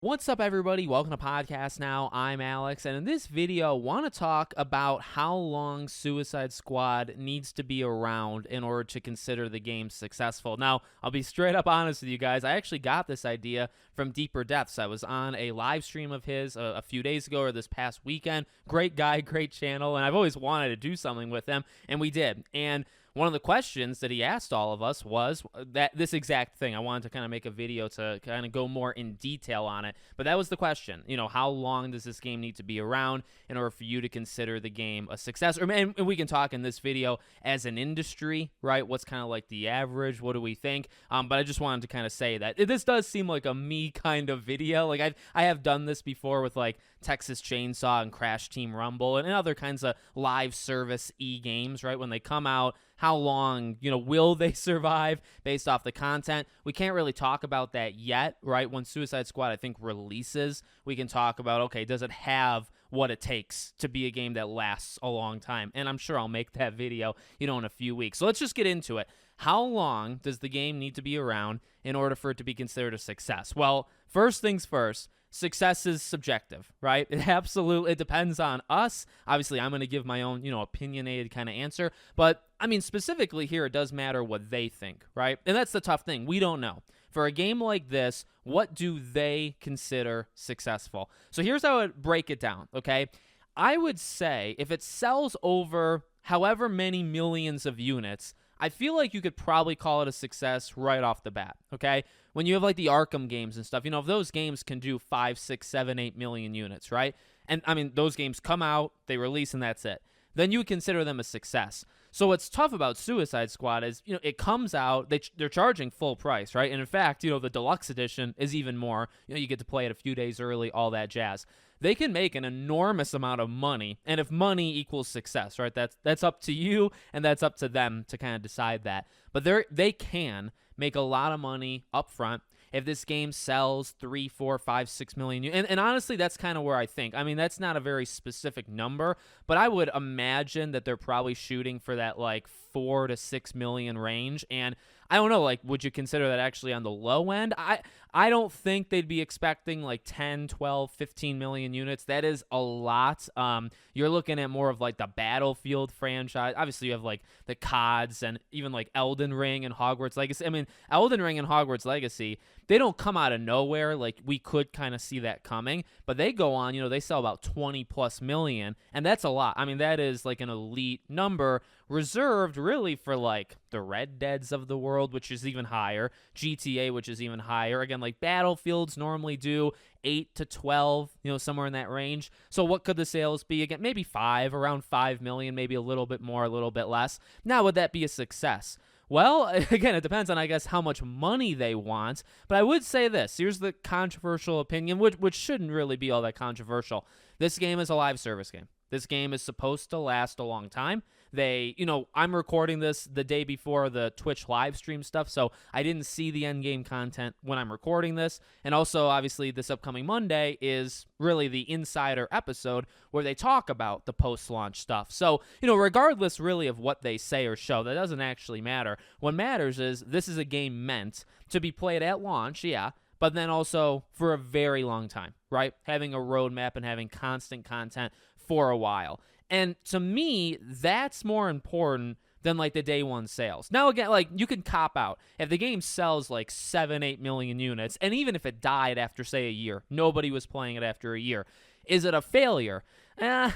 What's up, everybody? Welcome to Podcast Now. I'm Alex, and in this video, I want to talk about how long Suicide Squad needs to be around in order to consider the game successful. Now, I'll be straight up honest with you guys. I actually got this idea from Deeper Depths. I was on a live stream of his a few days ago or this past weekend. Great guy, great channel, and I've always wanted to do something with him, and we did. And one of the questions that he asked all of us was that this exact thing. I wanted to kind of make a video to kind of go more in detail on it. But that was the question. You know, how long does this game need to be around in order for you to consider the game a success? And we can talk in this video as an industry, right? What's kind of like the average? What do we think? But I just wanted to kind of say that this does seem like a me kind of video. Like I have done this before with like Texas Chainsaw and Crash Team Rumble and other kinds of live service games, right? When they come out, how long, will they survive based off the content? We can't really talk about that yet, right? When Suicide Squad, I think, releases, we can talk about, okay, does it have what it takes to be a game that lasts a long time? And I'm sure I'll make that video, in a few weeks. So let's just get into it. How long does the game need to be around in order for it to be considered a success? Well, first things first, success is subjective, right? It depends on us. Obviously, I'm going to give my own, opinionated kind of answer. But, specifically here, it does matter what they think, right? And that's the tough thing. We don't know. For a game like this, what do they consider successful? So here's how I would break it down, okay? I would say if it sells over however many millions of units, I feel like you could probably call it a success right off the bat, okay? When you have like the Arkham games and stuff, if those games can do 5, 6, 7, 8 million units, right? And those games come out, they release, and that's it. Then you would consider them a success. So what's tough about Suicide Squad is, it comes out, they're charging full price, right? And in fact, the deluxe edition is even more. You get to play it a few days early, all that jazz. They can make an enormous amount of money, and if money equals success, right, that's up to you, and that's up to them to kind of decide that. But they can make a lot of money up front if this game sells 3, 4, 5, 6 million. And honestly, that's kind of where I think. That's not a very specific number, but I would imagine that they're probably shooting for that like 4 to 6 million range. And I don't know, like, would you consider that actually on the low end? I don't think they'd be expecting like 10, 12, 15 million units. That is a lot. You're looking at more of like the Battlefield franchise. Obviously, you have like the CODs and even like Elden Ring and Hogwarts Legacy. Elden Ring and Hogwarts Legacy, they don't come out of nowhere. Like, we could kind of see that coming, but they go on, they sell about 20 plus million, and that's a lot. That is like an elite number reserved really for like the Red Deads of the world, which is even higher, GTA, which is even higher. Again, like Battlefields normally do 8 to 12, somewhere in that range. So what could the sales be? Again, maybe around 5 million, maybe a little bit more, a little bit less. Now, would that be a success? Well, again, it depends on, I guess, how much money they want. But I would say this. Here's the controversial opinion, which shouldn't really be all that controversial. This game is a live service game. This game is supposed to last a long time. I'm recording this the day before the Twitch live stream stuff, so I didn't see the end game content when I'm recording this. And also, obviously, this upcoming Monday is really the insider episode where they talk about the post-launch stuff. So, regardless really of what they say or show, that doesn't actually matter. What matters is this is a game meant to be played at launch, yeah, but then also for a very long time, right? Having a roadmap and having constant content for a while. And to me, that's more important than like the day one sales. Now, again, like, you can cop out. If the game sells like 7, 8 million units, and even if it died after, say, a year, nobody was playing it after a year, is it a failure?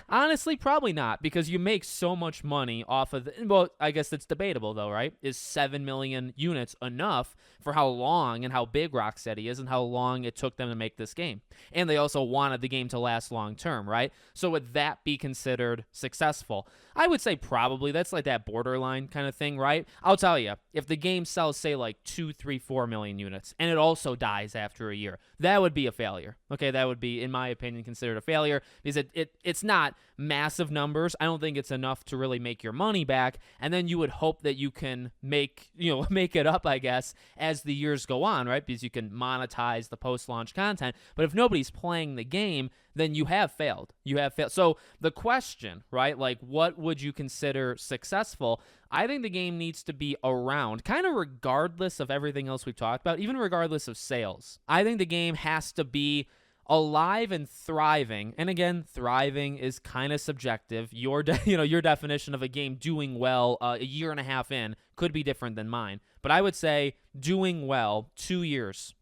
Honestly, probably not, because you make so much money off of well, I guess it's debatable, though, right? Is 7 million units enough for how long and how big Rocksteady is and how long it took them to make this game? And they also wanted the game to last long term, right? So would that be considered successful? I would say probably. That's like that borderline kind of thing, right? I'll tell you, if the game sells, say, like 2, 3, 4 million units, and it also dies after a year, that would be a failure. Okay, that would be, in my opinion, considered a failure, because it It's not massive numbers. I don't think it's enough to really make your money back. And then you would hope that you can make it up, I guess, as the years go on, right? Because you can monetize the post-launch content. But if nobody's playing the game, then you have failed. You have failed. So the question, right, like what would you consider successful? I think the game needs to be around, kind of regardless of everything else we've talked about, even regardless of sales. I think the game has to be alive and thriving. And again, thriving is kind of subjective. Your definition of a game doing well a year and a half in could be different than mine. But I would say doing well 2 years,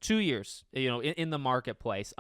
in the marketplace.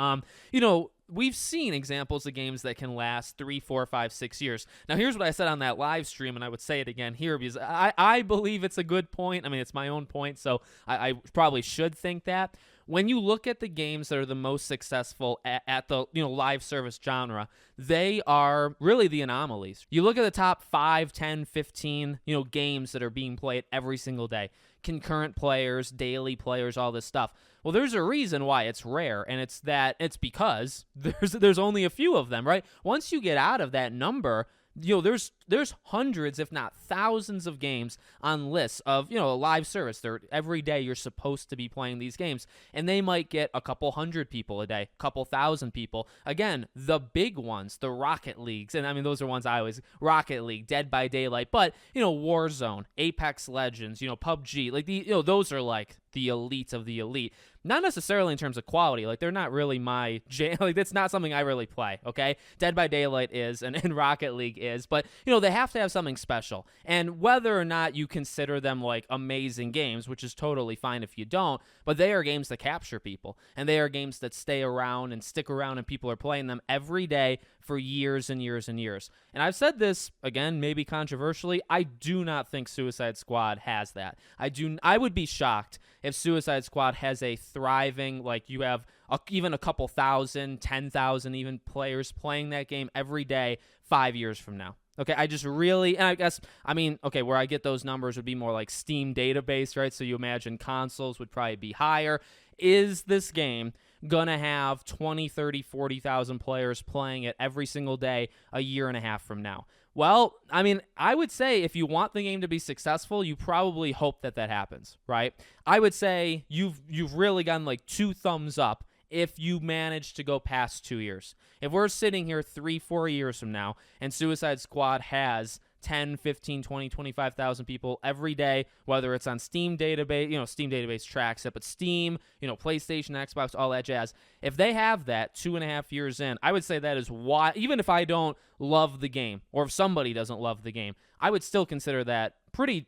We've seen examples of games that can last 3, 4, 5, 6 years. Now, here's what I said on that live stream, and I would say it again here because I believe it's a good point. I mean, it's my own point, so I probably should think that. When you look at the games that are the most successful at the live service genre, they are really the anomalies. You look at the top 5, 10, 15 games that are being played every single day. Concurrent players, daily players, all this stuff. Well, there's a reason why it's rare, and it's because there's only a few of them, right? Once you get out of that number, there's hundreds, if not thousands, of games on lists of a live service. Every day you're supposed to be playing these games, and they might get a couple hundred people a day, couple thousand people. Again, the big ones, the Rocket Leagues, and I mean those are ones I always Rocket League, Dead by Daylight, but Warzone, Apex Legends, PUBG, like those are like the elite of the elite. Not necessarily in terms of quality. Like, they're not really my jam. Like, that's not something I really play, okay? Dead by Daylight is, and Rocket League is. But, they have to have something special. And whether or not you consider them, like, amazing games, which is totally fine if you don't, but they are games that capture people. And they are games that stay around and stick around, and people are playing them every day for years and years and years. And I've said this, again, maybe controversially, I do not think Suicide Squad has that. I would be shocked if Suicide Squad has a thriving, like you have even a couple thousand, 10,000 even players playing that game every day 5 years from now. Okay, I just really, and I guess, where I get those numbers would be more like Steam database, right? So you imagine consoles would probably be higher. Is this game gonna have 20, 30, 40,000 players playing it every single day a year and a half from now? Well, I would say if you want the game to be successful, you probably hope that happens, right? I would say you've really gotten like 2 thumbs up if you manage to go past 2 years. If we're sitting here 3, 4 years from now and Suicide Squad has 10, 15, 20, 25,000 people every day, whether it's on Steam database, Steam database tracks it, but Steam, PlayStation, Xbox, all that jazz. If they have that 2.5 years in, I would say that is why, even if I don't love the game, or if somebody doesn't love the game, I would still consider that pretty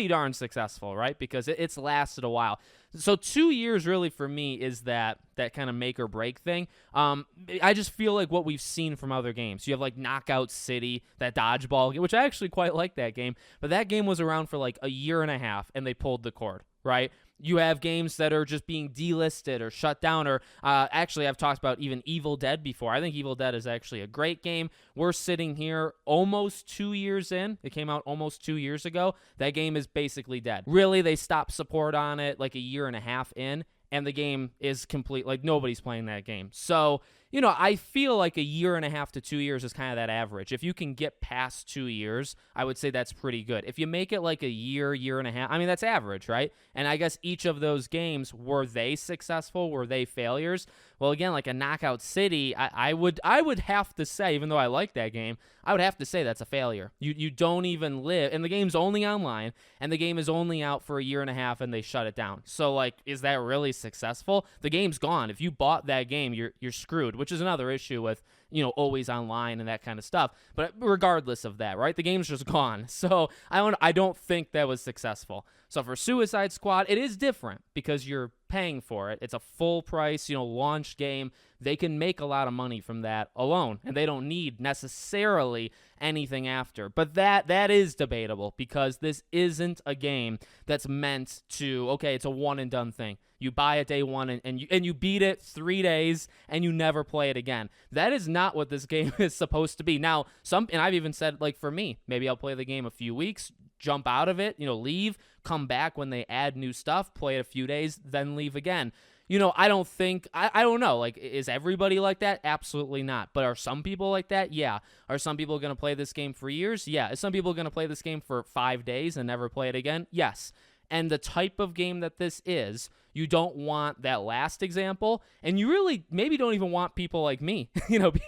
darn successful, right? Because it's lasted a while. So 2 years really for me is that kind of make or break thing. I just feel like what we've seen from other games. You have like Knockout City, that dodgeball game, which I actually quite like that game, but that game was around for like a year and a half and they pulled the cord, right? You have games that are just being delisted or shut down, or actually I've talked about even Evil Dead before. I think Evil Dead is actually a great game. We're sitting here almost 2 years in. It came out almost 2 years ago. That game is basically dead. Really, they stopped support on it like a year and a half in, and the game is complete. Like, nobody's playing that game. So, I feel like a year and a half to 2 years is kind of that average. If you can get past 2 years, I would say that's pretty good. If you make it like a year and a half, that's average, right? And I guess each of those games, were they successful? Were they failures? Well, again, like a Knockout City, I would have to say, even though I like that game, I would have to say that's a failure. You don't even live, and the game's only online, and the game is only out for a year and a half, and they shut it down. So, like, is that really successful? The game's gone. If you bought that game, you're screwed, which is another issue with, always online and that kind of stuff. But regardless of that, right, the game's just gone. So I don't think that was successful. So for Suicide Squad, it is different because you're paying for it. It's a full price, launch game. They can make a lot of money from that alone, and they don't need necessarily anything after. But that is debatable because this isn't a game that's meant to, okay, it's a one and done thing. You buy it day one and you beat it 3 days and you never play it again. That is not what this game is supposed to be. Now, and I've even said, like, for me, maybe I'll play the game a few weeks, jump out of it, leave, come back when they add new stuff, play it a few days, then leave again. I don't think, I don't know. Like, is everybody like that? Absolutely not. But are some people like that? Yeah. Are some people going to play this game for years? Yeah. Is some people going to play this game for 5 days and never play it again? Yes. And the type of game that this is, you don't want that last example, and you really maybe don't even want people like me,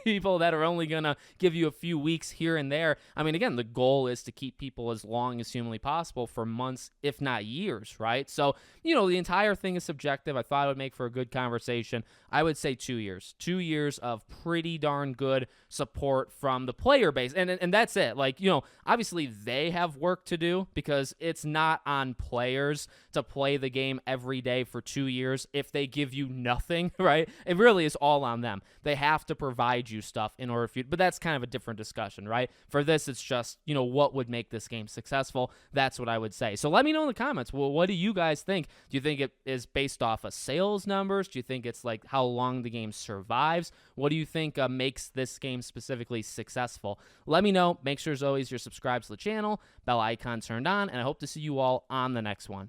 people that are only going to give you a few weeks here and there. I mean, again, the goal is to keep people as long as humanly possible for months, if not years, right? So, the entire thing is subjective. I thought it would make for a good conversation. I would say 2 years. 2 years of pretty darn good support from the player base. And that's it. Like, obviously they have work to do because it's not on players to play the game every day for 2 years if they give you nothing, right? It really is all on them. They have to provide you stuff in order for you, but that's kind of a different discussion, right? For this, it's just, what would make this game successful? That's what I would say. So let me know in the comments. Well, what do you guys think? Do you think it is based off of sales numbers? Do you think it's like how long the game survives? What do you think makes this game specifically successful? Let me know. Make sure, as always, you're subscribed to the channel, bell icon turned on, and I hope to see you all on the next one.